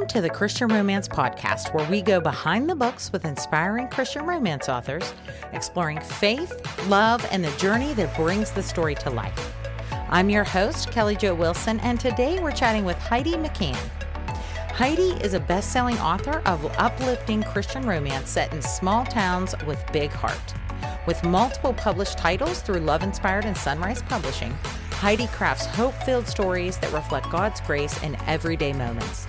to the Christian Romance Podcast, where we go behind the books with inspiring Christian romance authors, exploring faith, love, and the journey that brings the story to life. I'm your host, Kelly Jo Wilson, and today we're chatting with Heidi McCahan. Heidi is a best-selling author of uplifting Christian romance set in small towns with big heart. With multiple published titles through Love Inspired and Sunrise Publishing, Heidi crafts hope-filled stories that reflect God's grace in everyday moments.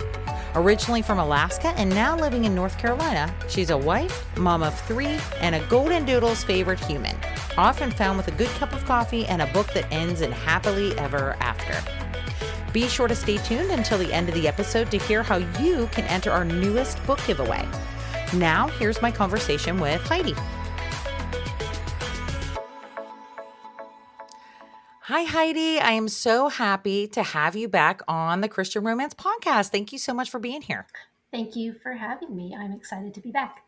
Originally from Alaska and now living in North Carolina, she's a wife, mom of 3, and a golden doodle's favorite human, often found with a good cup of coffee and a book that ends in happily ever after. Be sure to stay tuned until the end of the episode to hear how you can enter our newest book giveaway. Now, here's my conversation with Heidi. Hi, Heidi. I am so happy to have you back on the Christian Romance Podcast. Thank you so much for being here. Thank you for having me. I'm excited to be back.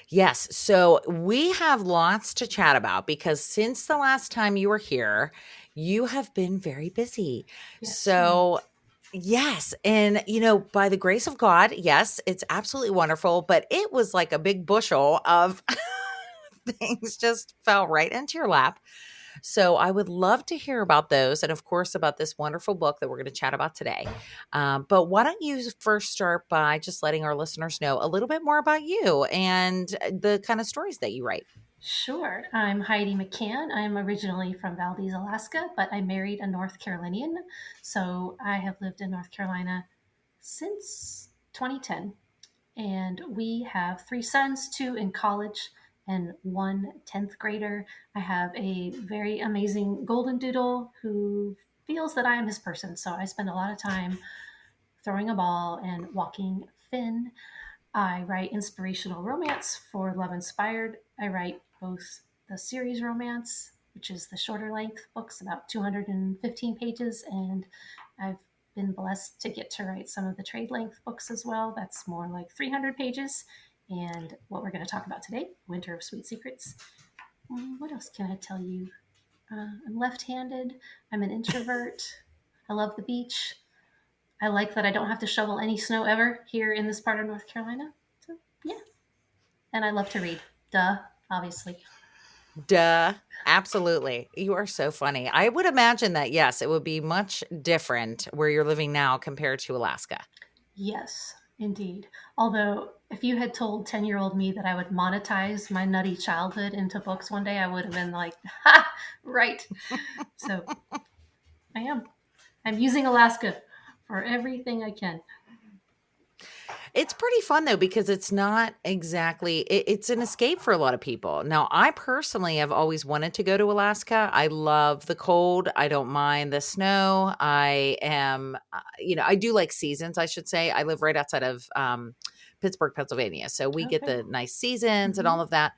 Yes. So we have lots to chat about because since the last time you were here, you have been very busy. Yes, Yes. And, by the grace of God, yes, it's absolutely wonderful. But it was like a big bushel of things just fell right into your lap. So I would love to hear about those and, of course, about this wonderful book that we're going to chat about today. But why don't you first start by just letting our listeners know a little bit more about you and the kind of stories that you write? Sure. I'm Heidi McCahan. I'm originally from Valdez, Alaska, but I married a North Carolinian. So I have lived in North Carolina since 2010. And we have 3 sons, 2 in college and 1 10th grader. I have a very amazing golden doodle who feels that I am his person. So I spend a lot of time throwing a ball and walking Finn. I write inspirational romance for Love Inspired. I write both the series romance, which is the shorter length books, about 215 pages, and I've been blessed to get to write some of the trade length books as well. That's more like 300 pages. And what we're going to talk about today, Winter of Sweet Secrets. What else can I tell you? I'm left-handed. I'm an introvert. I love the beach. I like that I don't have to shovel any snow ever here in this part of North Carolina. So, yeah. And I love to read. Duh, obviously. Duh. Absolutely. You are so funny. I would imagine that, yes, it would be much different where you're living now compared to Alaska. Yes, indeed. Although, if you had told 10-year-old me that I would monetize my nutty childhood into books one day, I would have been like, ha, right. So I am. I'm using Alaska for everything I can. It's pretty fun though, because it's not exactly, it's an escape for a lot of people. Now, I personally have always wanted to go to Alaska. I love the cold. I don't mind the snow. I am, I do like seasons, I should say. I live right outside of Pittsburgh, Pennsylvania. So we get Okay. the nice seasons and all of that.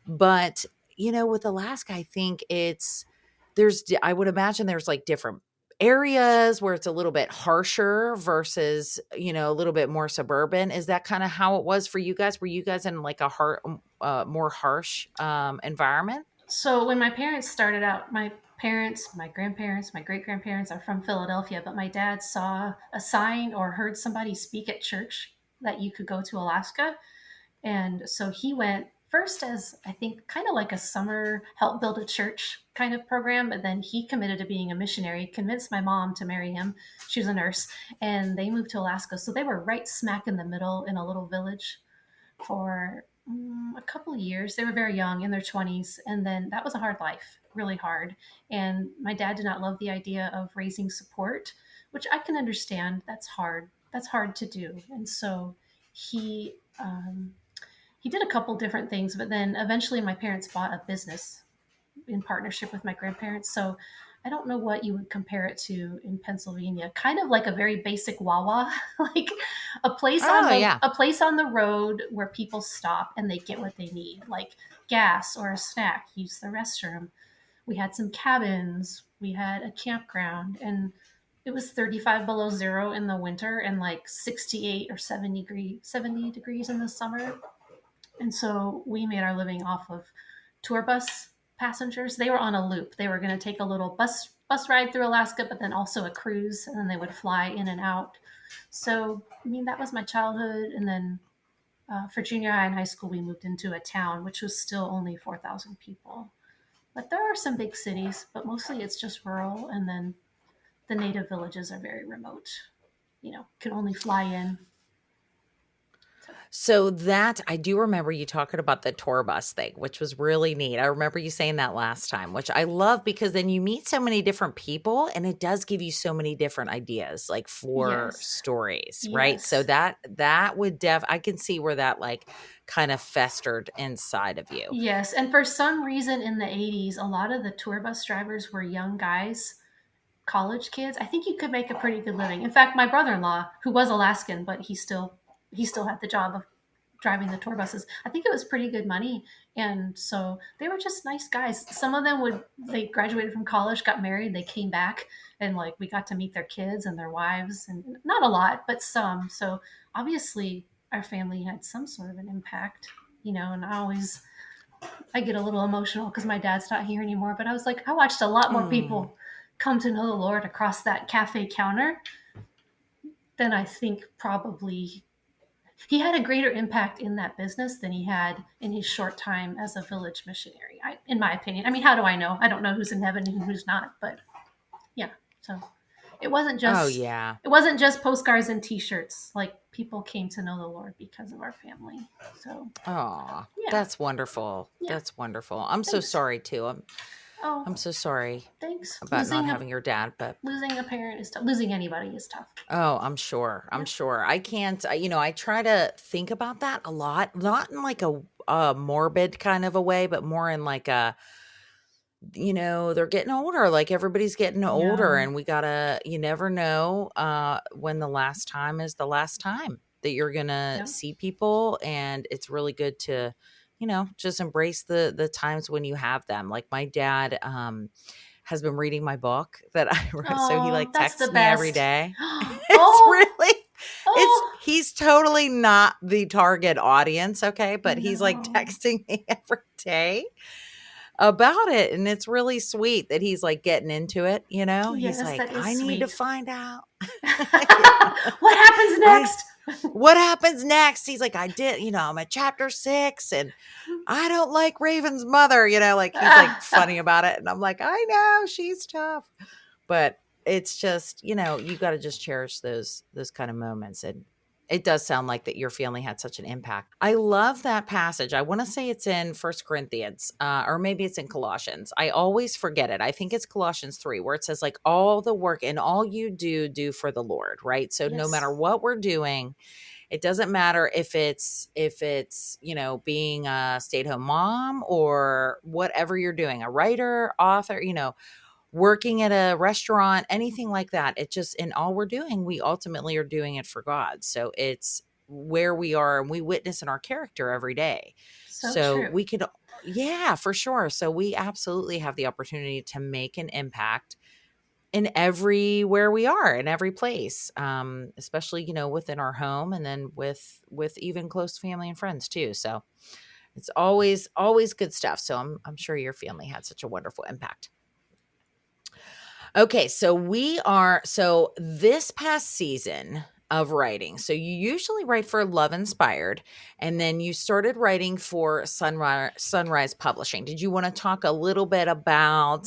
But, with Alaska, I think I would imagine there's like different areas where it's a little bit harsher versus, a little bit more suburban. Is that kind of how it was for you guys? Were you guys in like more harsh environment? So when my parents started out, my parents, my grandparents, my great grandparents are from Philadelphia, but my dad saw a sign or heard somebody speak at church that you could go to Alaska. And so he went first as, I think, kind of like a summer help build a church kind of program, but then he committed to being a missionary, convinced my mom to marry him. She was a nurse, and they moved to Alaska. So they were right smack in the middle in a little village for a couple of years. They were very young, in their 20s, and then that was a hard life, really hard. And my dad did not love the idea of raising support, which I can understand. That's hard. That's hard to do. And so he he did a couple different things, but then eventually my parents bought a business in partnership with my grandparents. So I don't know what you would compare it to in Pennsylvania. Kind of like a very basic Wawa, like Oh, yeah. a place on the road where people stop and they get what they need, like gas or a snack, use the restroom. We had some cabins, we had a campground, and it was 35 below zero in the winter and like 68 or 70 degrees in the summer. And so we made our living off of tour bus passengers. They were on a loop. They were going to take a little bus ride through Alaska, but then also a cruise, and then they would fly in and out. So, I mean, that was my childhood. And then for junior high and high school, we moved into a town, which was still only 4,000 people. But there are some big cities, but mostly it's just rural. And then the native villages are very remote, can only fly in. So that I do remember you talking about the tour bus thing, which was really neat. I remember you saying that last time, which I love because then you meet so many different people and it does give you so many different ideas like for Yes. stories, right? So Yes. that would I can see where that like kind of festered inside of you. Yes. And for some reason in the 80s, a lot of the tour bus drivers were young guys, college kids. I think you could make a pretty good living. In fact, my brother-in-law, who was Alaskan, but he still had the job of driving the tour buses. I think it was pretty good money. And so they were just nice guys. Some of them they graduated from college, got married, they came back, and like we got to meet their kids and their wives, and not a lot, but some. So obviously our family had some sort of an impact, and I get a little emotional because my dad's not here anymore, but I was like, I watched a lot more Mm. people come to know the Lord across that cafe counter than I think probably he had a greater impact in that business than he had in his short time as a village missionary, in my opinion. I mean, how do I know? I don't know who's in heaven and who's not, but yeah. So it wasn't Oh just yeah. it wasn't just postcards and T-shirts. Like people came to know the Lord because of our family. So Oh, yeah, that's wonderful. yeah. That's wonderful. I'm so Thanks. sorry too. Oh, I'm so sorry thanks. about not Losing a having your dad, but losing a parent is tough. Losing anybody is tough. oh, I'm sure. I'm Yeah. sure. I can't, I try to think about that a lot, not in like a morbid kind of a way, but more in like they're getting older. Like everybody's getting older Yeah. and you never know when the last time is the last time that you're going to Yeah. see people. And it's really good to, just embrace the times when you have them. Like my dad, has been reading my book that I wrote. So he Oh, like that's the texts me every best. day. It's Oh, really oh, he's totally not the target audience, okay? But he's like no. texting me every day about it. And it's really sweet that he's like getting into it, He's Yes, like, that is I need to sweet. find out. Yeah. What happens I next? what happens next? He's like, I'm at chapter 6 and I don't like Raven's mother, like he's like funny about it. And I'm like, I know she's tough. But it's just, you got to just cherish those kind of moments. And it does sound like that your family had such an impact. I love that passage. I want to say it's in First Corinthians, or maybe it's in Colossians. I always forget it. I think it's Colossians 3, where it says like all the work and all you do for the Lord, right? So no Yes. matter what we're doing, it doesn't matter if it's being a stay-at-home mom or whatever you're doing, a writer, author, working at a restaurant, anything like that. It just in all we're doing, we ultimately are doing it for God. So it's where we are and we witness in our character every day. So So true. we could yeah, for sure. So we absolutely have the opportunity to make an impact in everywhere we are in every place, especially within our home and then with even close family and friends too. So it's always good stuff. So I'm sure your family had such a wonderful impact. Okay, so this past season of writing. So you usually write for Love Inspired and then you started writing for Sunrise Publishing. Did you want to talk a little bit about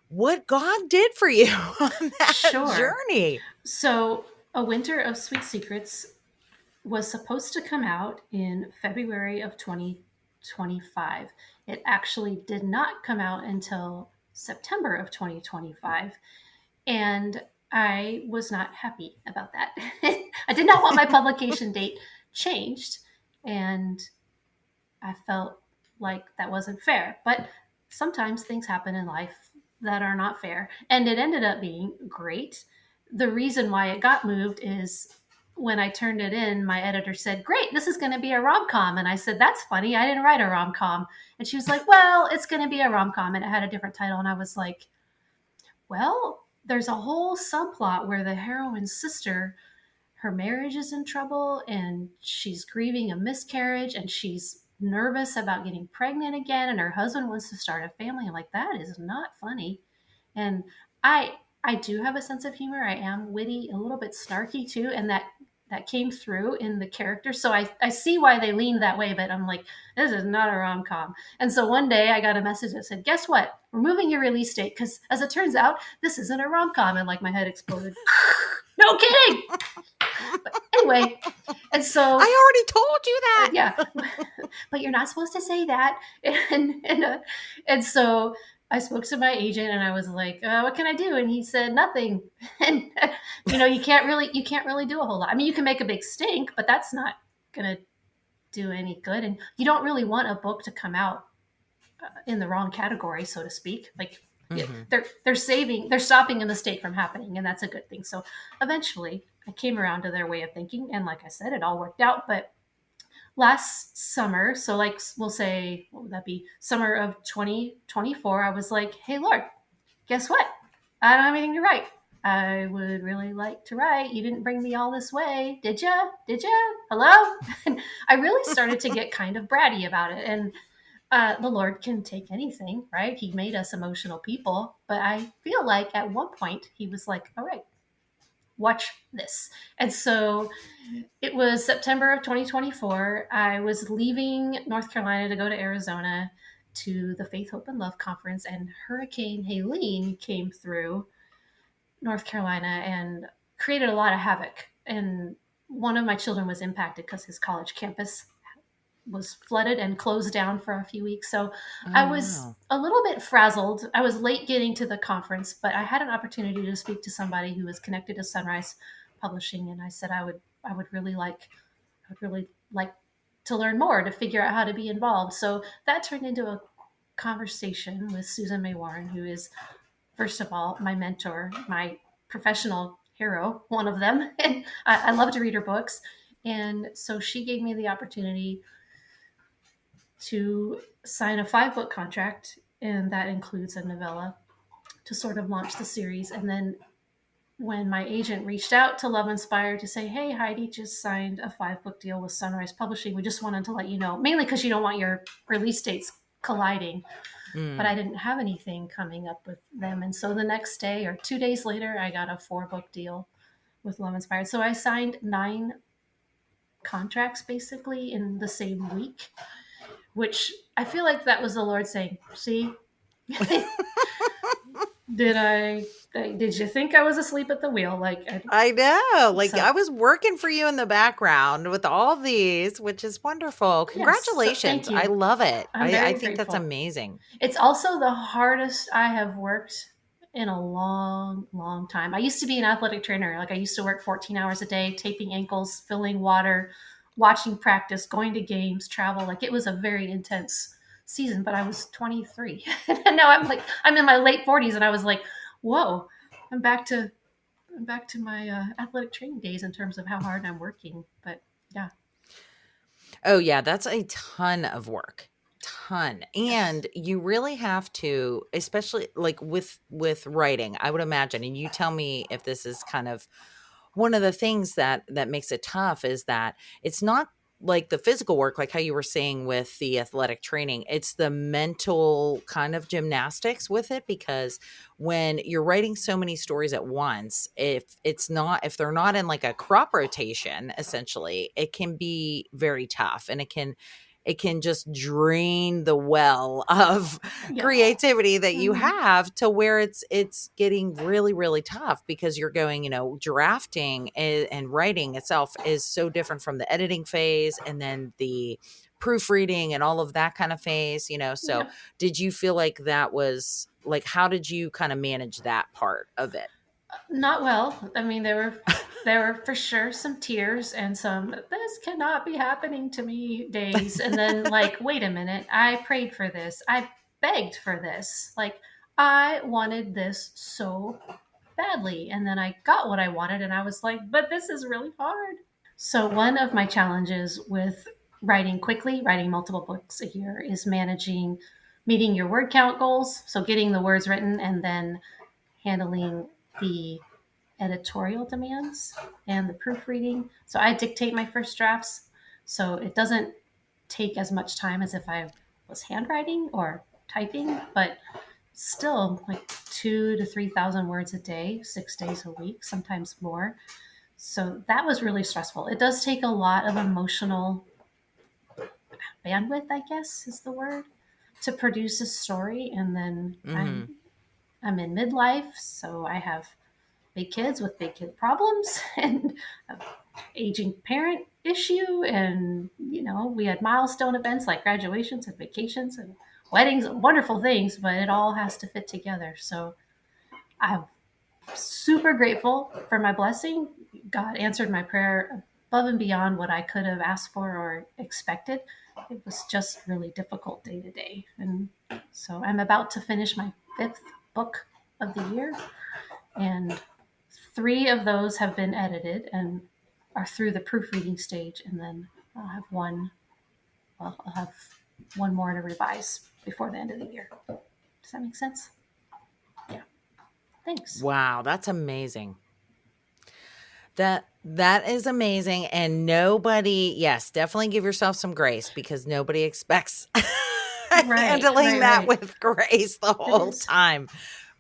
what God did for you on that Sure. journey? So, A Winter of Sweet Secrets was supposed to come out in February of 2025. It actually did not come out until September of 2025. And I was not happy about that. I did not want my publication date changed. And I felt like that wasn't fair. But sometimes things happen in life that are not fair. And it ended up being great. The reason why it got moved is when I turned it in, my editor said, "Great, this is going to be a rom com." And I said, "That's funny. I didn't write a rom com." And she was like, "Well, it's going to be a rom com." And it had a different title. And I was like, well, there's a whole subplot where the heroine's sister, her marriage is in trouble and she's grieving a miscarriage and she's nervous about getting pregnant again and her husband wants to start a family. I'm like, that is not funny. And I I do have a sense of humor. I am witty, a little bit snarky too, and that came through in the character. So I see why they leaned that way, but I'm like, this is not a rom com. And so one day I got a message that said, "Guess what? We're moving your release date because, as it turns out, this isn't a rom com." And like my head exploded. No kidding. But anyway, and so I already told you that. yeah, but you're not supposed to say that. And so I spoke to my agent and I was like, what can I do? And he said nothing. And you can't really do a whole lot. I mean, you can make a big stink, but that's not gonna do any good. And you don't really want a book to come out in the wrong category, so to speak. Like, yeah, Mm-hmm. they're stopping a mistake from happening, and that's a good thing. So eventually I came around to their way of thinking, and like I said, it all worked out. But last summer, so like we'll say, what would that be? Summer of 2024, I was like, hey, Lord, guess what? I don't have anything to write. I would really like to write. You didn't bring me all this way, did ya? Did ya? Hello? And I really started to get kind of bratty about it. And the Lord can take anything, right? He made us emotional people. But I feel like at one point he was like, all right, watch this. And so it was September of 2024. I was leaving North Carolina to go to Arizona to the Faith, Hope, and Love conference, and Hurricane Helene came through North Carolina and created a lot of havoc. And one of my children was impacted because his college campus was flooded and closed down for a few weeks. So I Oh, was wow. a little bit frazzled. I was late getting to the conference, but I had an opportunity to speak to somebody who was connected to Sunrise Publishing, and I said I would really like to learn more to figure out how to be involved. So that turned into a conversation with Susan May Warren, who is, first of all, my mentor, my professional hero, one of them. And I love to read her books. And so she gave me the opportunity to sign a 5 book contract, and that includes a novella to sort of launch the series. And then when my agent reached out to Love Inspired to say, hey, Heidi just signed a 5 book deal with Sunrise Publishing. We just wanted to let you know, mainly because you don't want your release dates colliding. But I Mm. didn't have anything coming up with them. And so the next day or 2 days later, I got a 4 book deal with Love Inspired. So I signed 9 contracts basically in the same week, which I feel like that was the Lord saying, see, did I, did you think I was asleep at the wheel? I know. Like So I was working for you in the background with all these, which is wonderful. yes, so Congratulations. thank I you. love it. I'm I very think that's grateful. amazing. It's also the hardest I have worked in a long, long time. I used to be an athletic trainer. Like I used to work 14 hours a day, taping ankles, filling water, watching practice, going to games, travel. Like it was a very intense season, but I was 23. And now I'm in my late 40s and I was like, whoa, I'm back to I'm back to my athletic training days in terms of how hard I'm working. But yeah, Oh yeah, that's a ton of work. Ton. yes, And you really have to, especially like with writing, I would imagine, and you tell me if this is kind of one of the things that makes it tough is that it's not like the physical work, like how you were saying with the athletic training, it's the mental kind of gymnastics with it, because when you're writing so many stories at once, if they're not in like a crop rotation, essentially, it can be very tough, and it can just drain the well of yes. creativity that you Mm-hmm. have, to where it's getting really really tough, because you're going, drafting and writing itself is so different from the editing phase, and then the proofreading and all of that kind of phase. So Yeah. did you feel like that was like, how did you kind of manage that part of it? Not well. I mean, there were for sure some tears and some this cannot be happening to me days. And then like, wait a minute, I prayed for this. I begged for this. Like I wanted this so badly. And then I got what I wanted and I was like, but this is really hard. So one of my challenges with writing quickly, writing multiple books a year, is managing meeting your word count goals. So getting the words written and then handling the editorial demands and the proofreading. So I dictate my first drafts. So it doesn't take as much time as if I was handwriting or typing, but still like 2,000 to 3,000 words a day, 6 days a week, sometimes more. So that was really stressful. It does take a lot of emotional bandwidth, I guess is the word, to produce a story. And then Mm-hmm. I'm in midlife, so I have big kids with big kid problems and an aging parent issue. And, we had milestone events like graduations and vacations and weddings, wonderful things, but it all has to fit together. So I'm super grateful for my blessing. God answered my prayer above and beyond what I could have asked for or expected. It was just really difficult day to day. And so I'm about to finish my 5th book of the year. And 3 of those have been edited and are through the proofreading stage. And then I'll have one more to revise before the end of the year. Does that make sense? Yeah. Thanks. Wow, that's amazing. That is amazing. And nobody, yes, definitely give yourself some grace because nobody expects handling that with grace the whole time.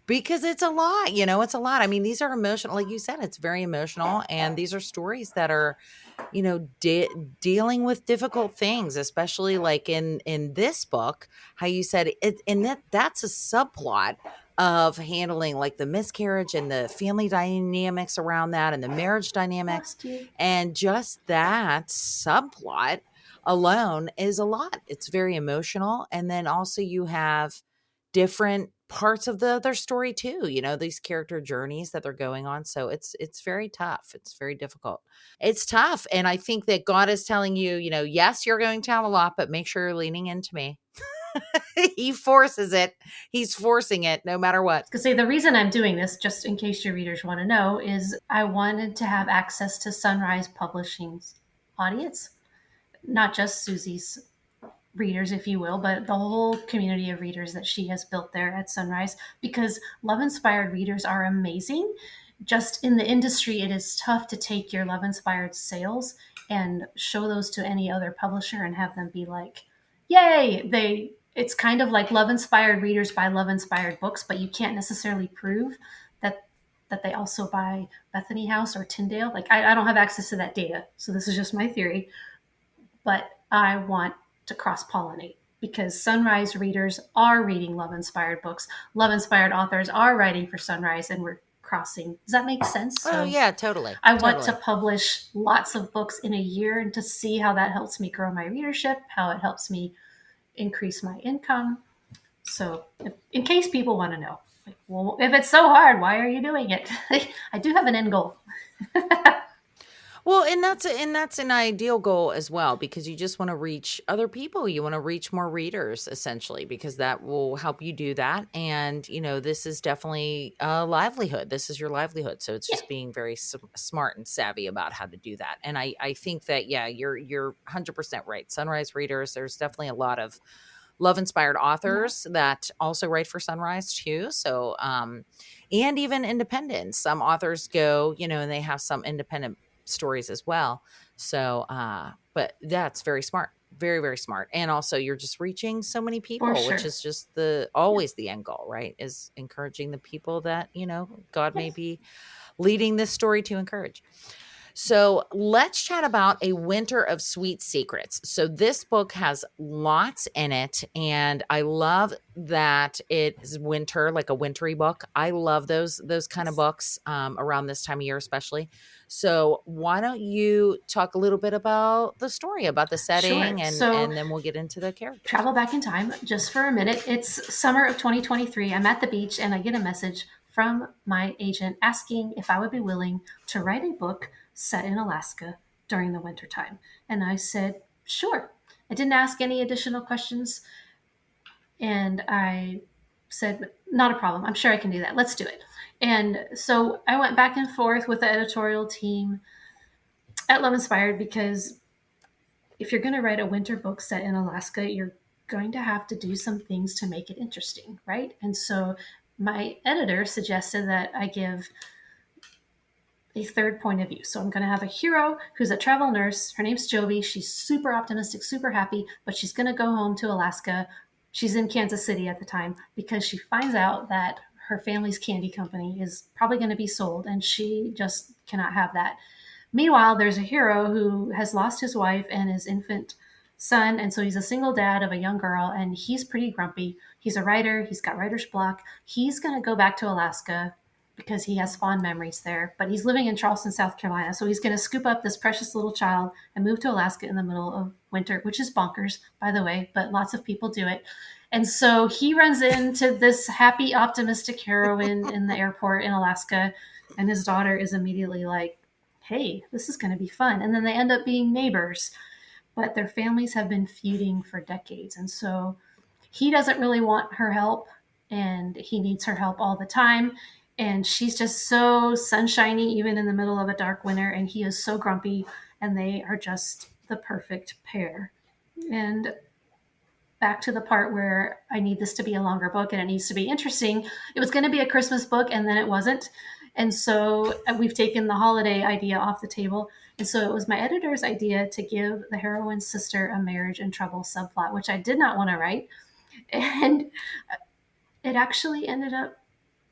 Because it's a lot, it's a lot. I mean, these are emotional, like you said, it's very emotional. And these are stories that are, dealing with difficult things, especially like in this book, how you said it, and that's a subplot of handling like the miscarriage and the family dynamics around that and the marriage dynamics. And just that subplot alone is a lot. It's very emotional. And then also you have different parts of their story too, these character journeys that they're going on. So it's very tough. It's very difficult. It's tough. And I think that God is telling you, yes, you're going to have a lot, but make sure you're leaning into me. He forces it. He's forcing it no matter what. Because the reason I'm doing this, just in case your readers want to know, is I wanted to have access to Sunrise Publishing's audience, not just Susie's readers, if you will, but the whole community of readers that she has built there at Sunrise, because love-inspired readers are amazing. Just in the industry, it is tough to take your love-inspired sales and show those to any other publisher and have them be like, yay, it's kind of like love-inspired readers buy love-inspired books, but you can't necessarily prove that they also buy Bethany House or Tyndale. Like I don't have access to that data, so this is just my theory. But I want to cross-pollinate because Sunrise readers are reading love-inspired books. Love-inspired authors are writing for Sunrise, and we're crossing. Does that make sense? Oh, yeah, totally. I want to publish lots of books in a year and to see how that helps me grow my readership, how it helps me increase my income. So in case people want to know, like, well, if it's so hard, why are you doing it? I do have an end goal. Well, and that's an ideal goal as well, because you just want to reach other people. You want to reach more readers, essentially, because that will help you do that. And, this is definitely a livelihood. This is your livelihood. So it's just being very smart and savvy about how to do that. And I think that, yeah, you're 100% right. Sunrise readers, there's definitely a lot of love-inspired authors that also write for Sunrise too. So, and even independent. Some authors go, and they have some independent stories as well. So, but that's very smart, very, very smart. And also you're just reaching so many people, which is just always the end goal, right? Is encouraging the people that, God may be leading this story to encourage. So let's chat about A Winter of Sweet Secrets. So this book has lots in it, and I love that it is winter, like a wintry book. I love those kind of books around this time of year, especially. So why don't you talk a little bit about the story, about the setting, sure. And then we'll get into the characters. Travel back in time just for a minute. It's summer of 2023. I'm at the beach, and I get a message from my agent asking if I would be willing to write a book set in Alaska during the wintertime. And I said, sure. I didn't ask any additional questions. And I said, not a problem. I'm sure I can do that. Let's do it. And so I went back and forth with the editorial team at Love Inspired, because if you're going to write a winter book set in Alaska, you're going to have to do some things to make it interesting, right? And so my editor suggested that I give a third point of view. So I'm going to have a hero who's a travel nurse. Her name's Jovi. She's super optimistic, super happy, but she's going to go home to Alaska. She's in Kansas City at the time because she finds out that her family's candy company is probably going to be sold, and she just cannot have that. Meanwhile, there's a hero who has lost his wife and his infant son, and so he's a single dad of a young girl, and he's pretty grumpy. He's a writer, he's got writer's block. He's going to go back to Alaska because he has fond memories there, but he's living in Charleston, South Carolina. So he's going to scoop up this precious little child and move to Alaska in the middle of winter, which is bonkers, by the way, but lots of people do it. And so he runs into this happy, optimistic heroine in the airport in Alaska, and his daughter is immediately like, hey, this is going to be fun. And then they end up being neighbors, but their families have been feuding for decades. And so he doesn't really want her help, and he needs her help all the time. And she's just so sunshiny, even in the middle of a dark winter. And he is so grumpy, and they are just the perfect pair. And back to the part where I need this to be a longer book and it needs to be interesting. It was going to be a Christmas book, and then it wasn't. And so we've taken the holiday idea off the table. And so it was my editor's idea to give the heroine's sister a marriage in trouble subplot, which I did not want to write. And it actually ended up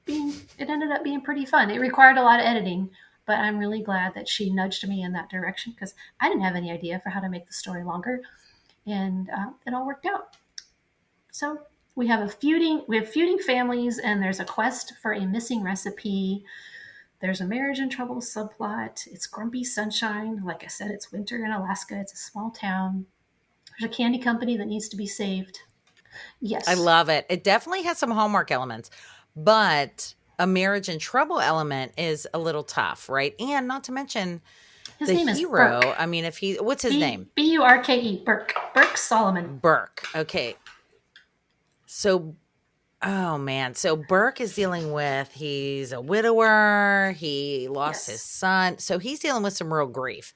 being pretty fun. It required a lot of editing, but I'm really glad that she nudged me in that direction because I didn't have any idea for how to make the story longer, and it all worked out. So we have feuding families, and there's a quest for a missing recipe. There's a marriage in trouble subplot. It's grumpy sunshine. Like I said, it's winter in Alaska. It's a small town. There's a candy company that needs to be saved. Yes. I love it. It definitely has some Hallmark elements, but a marriage in trouble element is a little tough, right? And not to mention his the name hero. Is Burke. I mean, what's his name? Burke. Burke Solomon. Burke. Okay. So, oh man. So Burke is dealing with, he's a widower. He lost his son. So he's dealing with some real grief.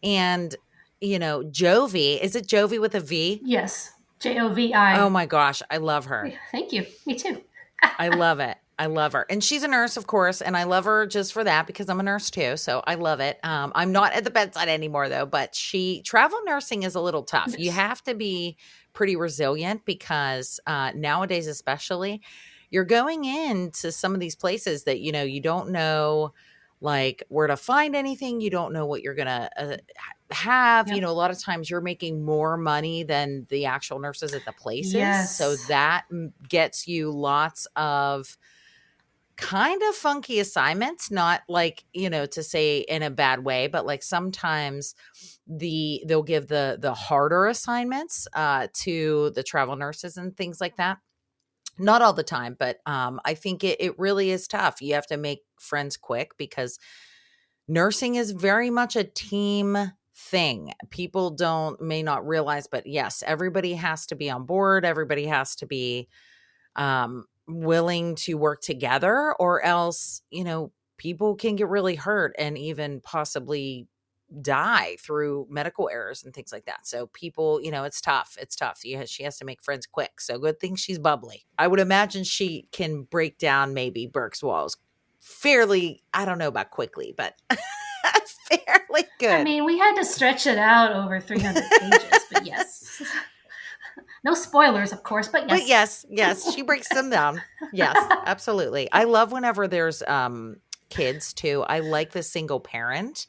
And, Jovi, is it Jovi with a V? Yes. Jovi. Oh my gosh. I love her. Thank you. Me too. I love it. I love her. And she's a nurse, of course. And I love her just for that because I'm a nurse too. So I love it. I'm not at the bedside anymore though, but travel nursing is a little tough. Yes. You have to be pretty resilient because nowadays, especially, you're going into some of these places that, you don't know like where to find anything. You don't know what you're going to have. Yep. A lot of times you're making more money than the actual nurses at the places. Yes. So that gets you lots of kind of funky assignments, not like, to say in a bad way, but like sometimes they'll give the harder assignments to the travel nurses and things like that. Not all the time, but I think it really is tough. You have to make friends quick because nursing is very much a team thing. People may not realize, but yes, everybody has to be on board. Everybody has to be willing to work together, or else, people can get really hurt and even possibly die through medical errors and things like that. So people, it's tough. It's tough. She has to make friends quick. So good thing she's bubbly. I would imagine she can break down maybe Burke's walls fairly, I don't know about quickly, but fairly good. I mean, we had to stretch it out over 300 pages, but yes. No spoilers, of course, but yes. But yes, she breaks them down. Yes, absolutely. I love whenever there's kids too. I like the single parent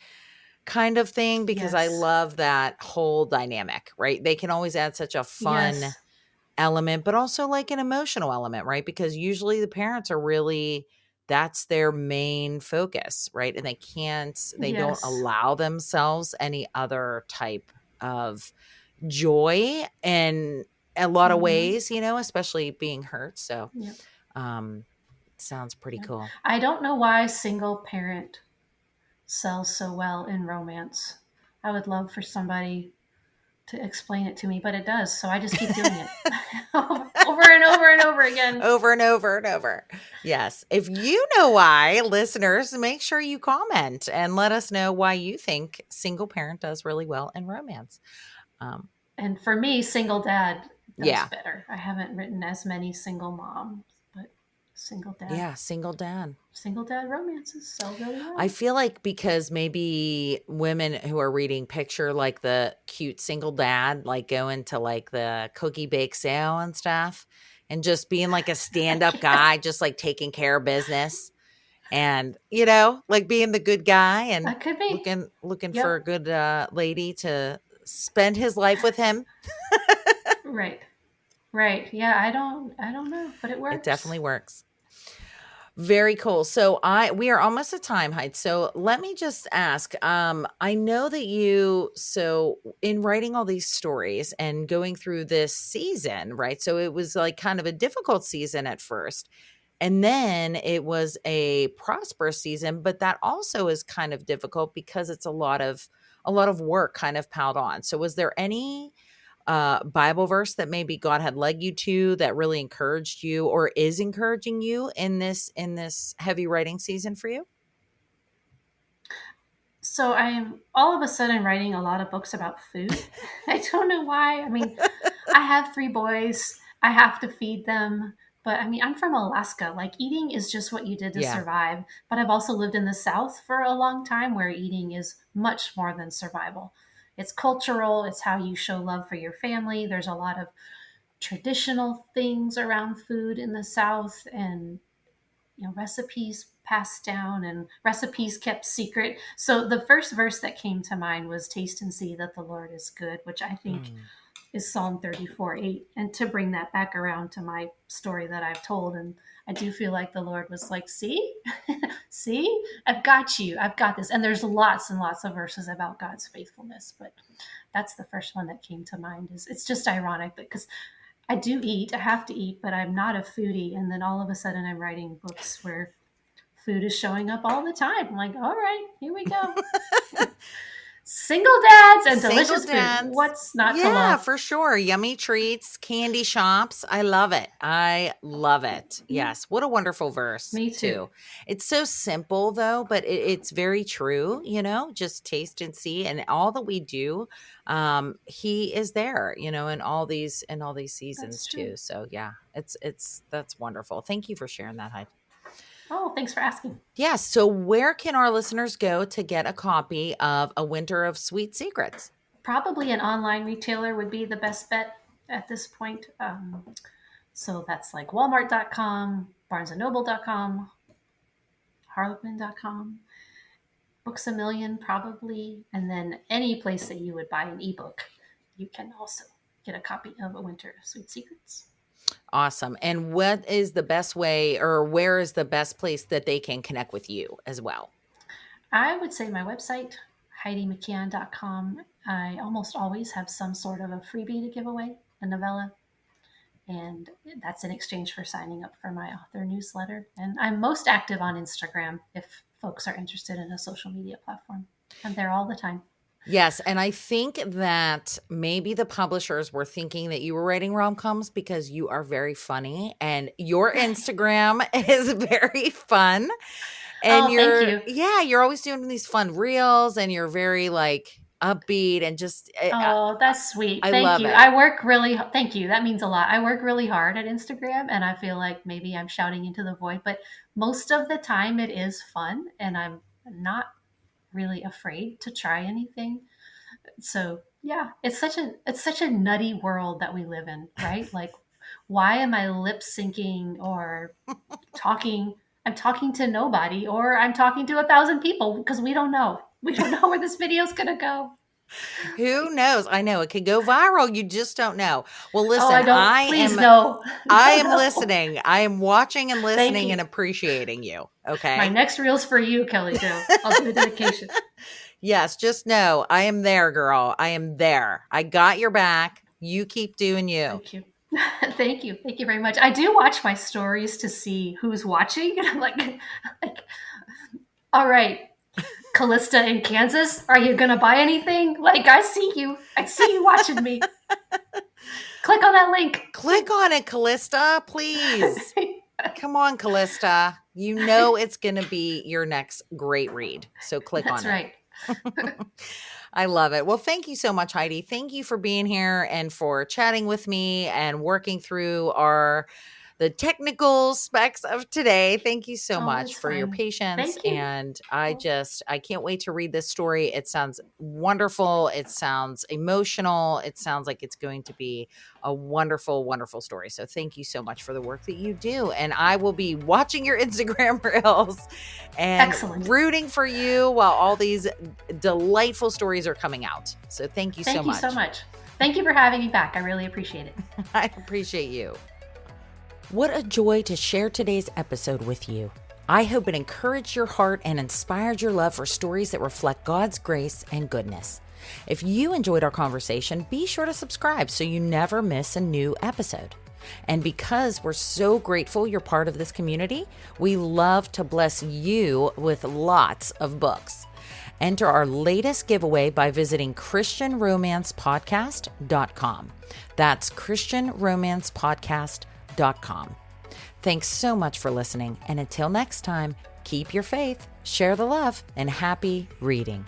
kind of thing because I love that whole dynamic, right? They can always add such a fun element, but also like an emotional element, right? Because usually the parents are really, that's their main focus, right? And they don't allow themselves any other type of joy in a lot of ways, especially being hurt. So sounds pretty cool. I don't know why single parent sells so well in romance. I would love for somebody to explain it to me, but it does. So I just keep doing it over and over and over again. Over and over and over. Yes. If you know why, listeners, make sure you comment and let us know why you think single parent does really well in romance. And for me, single dad does better. I haven't written as many single moms, but single dad. Yeah, single dad. Single dad romances sell really well. I feel like because maybe women who are reading picture like the cute single dad, like going to like the cookie bake sale and stuff. and just being like a stand-up Yes, guy, just like taking care of business and, like being the good guy and that could be. looking for a Yep. good lady to spend his life with him. Right. Right. Yeah, I don't know, but it It works. definitely works. Very cool. So we are almost at time, Height. So let me just ask. I know that in writing all these stories and going through this season, right? So it was like kind of a difficult season at first. And then it was a prosperous season, but that also is kind of difficult because it's a lot of work kind of piled on. So was there any Bible verse that maybe God had led you to that really encouraged you or is encouraging you in this heavy writing season for you? So I'm all of a sudden writing a lot of books about food. I don't know why. I mean, I have 3 boys. I have to feed them. But I mean, I'm from Alaska. Like, eating is just what you did to Yeah. survive. But I've also lived in the South for a long time where eating is much more than survival. It's cultural, it's how you show love for your family. There's a lot of traditional things around food in the South, and recipes passed down and recipes kept secret. So the first verse that came to mind was taste and see that the Lord is good, which I think Mm. is Psalm 34:8. And to bring that back around to my story that I've told, and I do feel like the Lord was like, see, see, I've got you, I've got this. And there's lots and lots of verses about God's faithfulness, but that's the first one that came to mind. Is It's just ironic because I do eat, I have to eat, but I'm not a foodie. And then all of a sudden I'm writing books where food is showing up all the time. I'm like, all right, here we go. Single dads and Single delicious food. dads. What's not to Yeah, love? for sure. Yummy treats, candy shops. I love it. I love it. Mm, Yes. What a wonderful verse, me too. too. It's so simple, though, but it's very true, just taste and see. And all that we do, he is there, in all these That's seasons, true. too. So, yeah, that's wonderful. Thank you for sharing that, Heidi. Oh, thanks for asking. Yeah. So, where can our listeners go to get a copy of A Winter of Sweet Secrets? Probably an online retailer would be the best bet at this point. So that's like walmart.com, barnesandnoble.com, harlequin.com, Books a Million, probably. And then any place that you would buy an ebook, you can also get a copy of A Winter of Sweet Secrets. Awesome. And what is the best way or where is the best place that they can connect with you as well? I would say my website, HeidiMcCahan.com. I almost always have some sort of a freebie to give away, a novella, and that's in exchange for signing up for my author newsletter. And I'm most active on Instagram if folks are interested in a social media platform. I'm there all the time. Yes, and I think that maybe the publishers were thinking that you were writing rom-coms because you are very funny and your Instagram is very fun and Oh, thank you. you're always doing these fun reels and you're very like upbeat and just Oh, that's sweet. I Thank love you. it. Thank you. That means a lot. I work really hard at Instagram and I feel like maybe I'm shouting into the void, but most of the time it is fun and I'm not really afraid to try anything. So, yeah, it's such a nutty world that we live in, right? Like, why am I lip syncing or talking? I'm talking to nobody or I'm talking to 1,000 people because we don't know. We don't know where this video's going to go. Who knows? I know it could go viral. You just don't know. Well, Oh, I listen, don't. Please, no. I No, am no. listening. I am watching and Thank listening and you. appreciating you. My Okay. next reel's for you, Kelly Jo. I'll do a dedication. Yes, just know I am there, girl. I am there. I got your back. You keep doing you. Thank you. Thank you. Thank you very much. I do watch my stories to see who's watching. And I'm like, all right, Callista in Kansas, are you gonna buy anything? Like, I see you. I see you watching me. Click on that link. Click on it, Callista, please. Come on, Callista. You know it's going to be your next great read. So click That's on it. right. I love it. Well, thank you so much, Heidi. Thank you for being here and for chatting with me and working through the technical specs of today. Thank you so Oh, much it's for your fine. patience. Thank you. And I can't wait to read this story. It sounds wonderful. It sounds emotional. It sounds like it's going to be a wonderful, wonderful story. So thank you so much for the work that you do. And I will be watching your Instagram reels and Excellent. rooting for you while all these delightful stories are coming out. So thank you so much. Thank you so much. Thank you for having me back. I really appreciate it. I appreciate you. What a joy to share today's episode with you. I hope it encouraged your heart and inspired your love for stories that reflect God's grace and goodness. If you enjoyed our conversation, be sure to subscribe so you never miss a new episode. And because we're so grateful you're part of this community, we love to bless you with lots of books. Enter our latest giveaway by visiting ChristianRomancePodcast.com. That's ChristianRomancePodcast.com. Thanks so much for listening, and until next time, keep your faith, share the love, and happy reading.